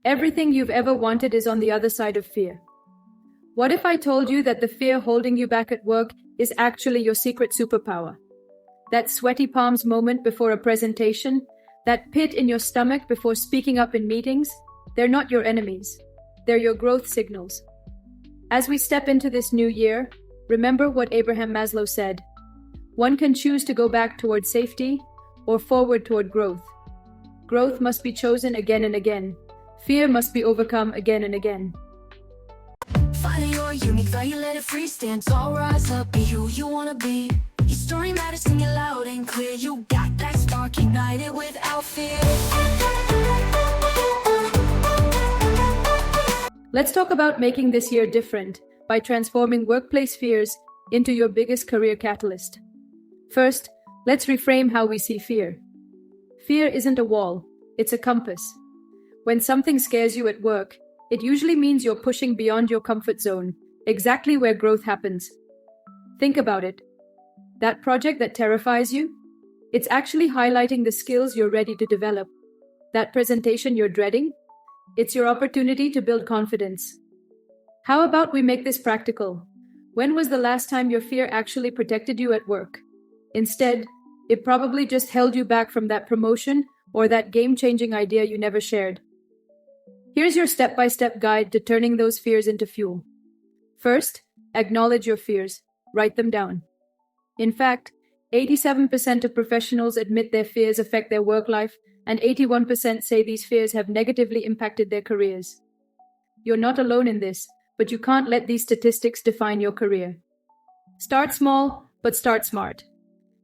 Everything you've ever wanted is on the other side of fear. What if I told you that the fear holding you back at work is actually your secret superpower? That sweaty palms moment before a presentation, that pit in your stomach before speaking up in meetings, they're not your enemies. They're your growth signals. As we step into this new year, remember what Abraham Maslow said. One can choose to go back toward safety or forward toward growth. Growth must be chosen again and again. Fear must be overcome again and again. Find your unique value, let it free. Stand tall, rise up, be who you wanna be. Your story matters, sing it loud and clear. You got that spark, ignite it without fear. Let's talk about making this year different by transforming workplace fears into your biggest career catalyst. First, let's reframe how we see fear. Fear isn't a wall, it's a compass. When something scares you at work, it usually means you're pushing beyond your comfort zone, exactly where growth happens. Think about it. That project that terrifies you? It's actually highlighting the skills you're ready to develop. That presentation you're dreading? It's your opportunity to build confidence. How about we make this practical? When was the last time your fear actually protected you at work? Instead, it probably just held you back from that promotion or that game-changing idea you never shared. Here's your step-by-step guide to turning those fears into fuel. First, acknowledge your fears. Write them down. In fact, 87% of professionals admit their fears affect their work life, and 81% say these fears have negatively impacted their careers. You're not alone in this, but you can't let these statistics define your career. Start small, but start smart.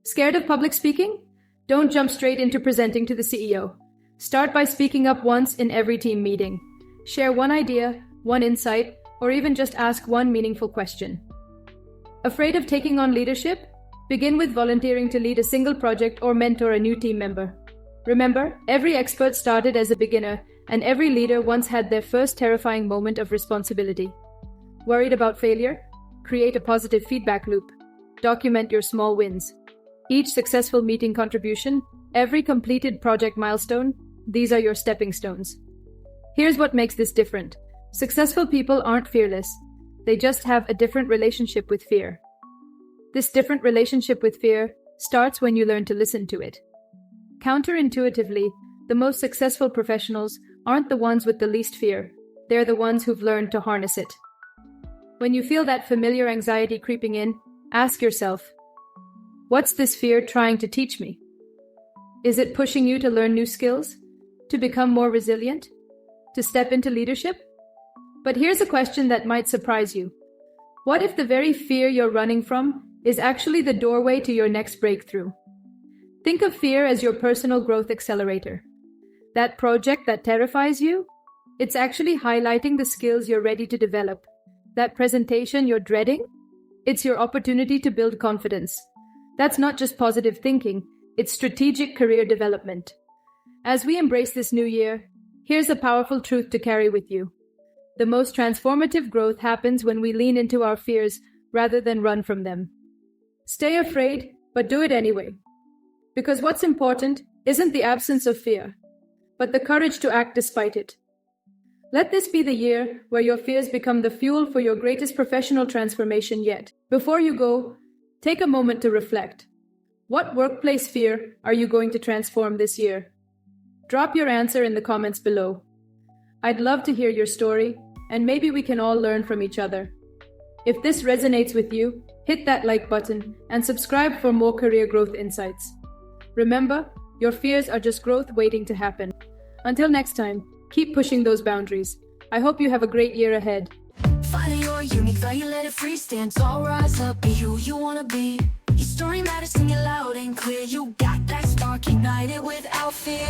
Scared of public speaking? Don't jump straight into presenting to the CEO. Start by speaking up once in every team meeting. Share one idea, one insight, or even just ask one meaningful question. Afraid of taking on leadership? Begin with volunteering to lead a single project or mentor a new team member. Remember, every expert started as a beginner, and every leader once had their first terrifying moment of responsibility. Worried about failure? Create a positive feedback loop. Document your small wins. Each successful meeting contribution, every completed project milestone, these are your stepping stones. Here's what makes this different. Successful people aren't fearless. They just have a different relationship with fear. This different relationship with fear starts when you learn to listen to it. Counterintuitively, the most successful professionals aren't the ones with the least fear. They're the ones who've learned to harness it. When you feel that familiar anxiety creeping in, ask yourself, what's this fear trying to teach me? Is it pushing you to learn new skills? To become more resilient? To step into leadership? But here's a question that might surprise you. What if the very fear you're running from is actually the doorway to your next breakthrough? Think of fear as your personal growth accelerator. That project that terrifies you? It's actually highlighting the skills you're ready to develop. That presentation you're dreading? It's your opportunity to build confidence. That's not just positive thinking, it's strategic career development. As we embrace this new year, here's a powerful truth to carry with you. The most transformative growth happens when we lean into our fears rather than run from them. Stay afraid, but do it anyway. Because what's important isn't the absence of fear, but the courage to act despite it. Let this be the year where your fears become the fuel for your greatest professional transformation yet. Before you go, take a moment to reflect. What workplace fear are you going to transform this year? Drop your answer in the comments below. I'd love to hear your story, and maybe we can all learn from each other. If this resonates with you, hit that like button and subscribe for more career growth insights. Remember, your fears are just growth waiting to happen. Until next time, keep pushing those boundaries. I hope you have a great year ahead. Find your unique value, let it free. Stand tall, rise up, be who you wanna be. Your story matters, sing it loud and clear. You got that spark, ignite it without fear.